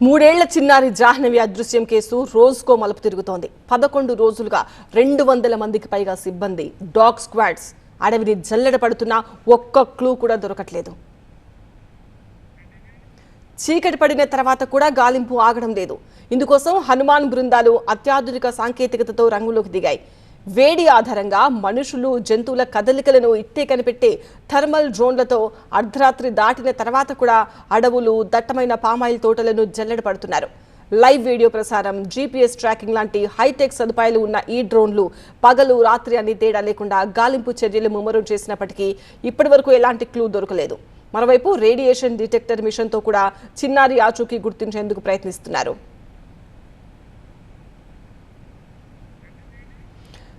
మూడేళ్ల చిన్నారి జాహ్నవి అదృశ్యం కేసు రోజుకో మలుపు తిరుగుతోంది. 11 రోజులుగా 200 మందికి పైగా సిబ్బంది, డాగ్ స్క్వాడ్స్ అడవిని జల్లెడ పడుతున్నా ఒక్క క్లూ కూడా దొరకట్లేదు. చీకటి పడిన తర్వాత కూడా గాలింపు ఆగడం లేదు. ఇందుకోసం హనుమాన్ బృందాలు అత్యాధునిక సాంకేతికతతో రంగులోకి దిగాయి. వేడి ఆధారంగా మనుషులు, జంతువుల కదలికలను ఇట్టే కనిపెట్టే థర్మల్ డ్రోన్లతో అర్ధరాత్రి దాటిన తర్వాత కూడా అడవులు, దట్టమైన పామాయిల్ తోటలను జల్లెడ పడుతున్నారు. లైవ్ వీడియో ప్రసారం, GPS ట్రాకింగ్ లాంటి హైటెక్ సదుపాయాలు ఉన్న ఈ డ్రోన్లు పగలు, రాత్రి అన్ని తేడా లేకుండా గాలింపు చర్యలు ముమ్మరం చేసినప్పటికీ ఇప్పటి వరకు ఎలాంటి క్లూ దొరకలేదు. మరోవైపు రేడియేషన్ డిటెక్టర్ మిషన్తో కూడా చిన్నారి ఆచూకీ గుర్తించేందుకు ప్రయత్నిస్తున్నారు.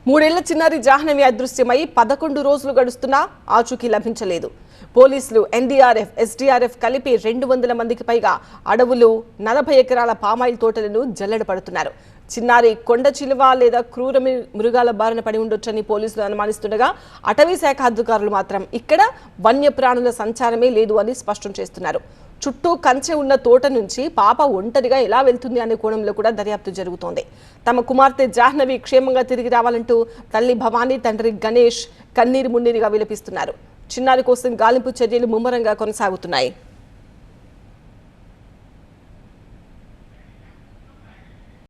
3 ఏళ్ల చిన్నారి జాహ్నవి అదృశ్యమై 11 రోజులు గడుస్తున్నా ఆచూకీ లభించలేదు. పోలీసులు, NDRF, SDRF కలిపి 200 మందికి పైగా అడవులు, 40 ఎకరాల పామాయిల్ తోటలను జల్లెడ పడుతున్నారు. చిన్నారి కొండ చిలువ లేదా క్రూర మృగాల బారిన పడి ఉండొచ్చని పోలీసులు అనుమానిస్తుండగా, అటవీ శాఖ అధికారులు మాత్రం ఇక్కడ వన్యప్రాణుల సంచారమే లేదు అని స్పష్టం చేస్తున్నారు. చుట్టూ కంచె ఉన్న తోట నుంచి పాప ఒంటరిగా ఎలా వెళ్తుంది అనే కోణంలో కూడా దర్యాప్తు జరుగుతోంది. తమ కుమార్తె జాహ్నవి క్షేమంగా తిరిగి రావాలంటూ తల్లి భవానీ, తండ్రి గణేష్ కన్నీరు మున్నీరుగా విలపిస్తున్నారు. చిన్నారి కోసం గాలింపు చర్యలు ముమ్మరంగా కొనసాగుతున్నాయి.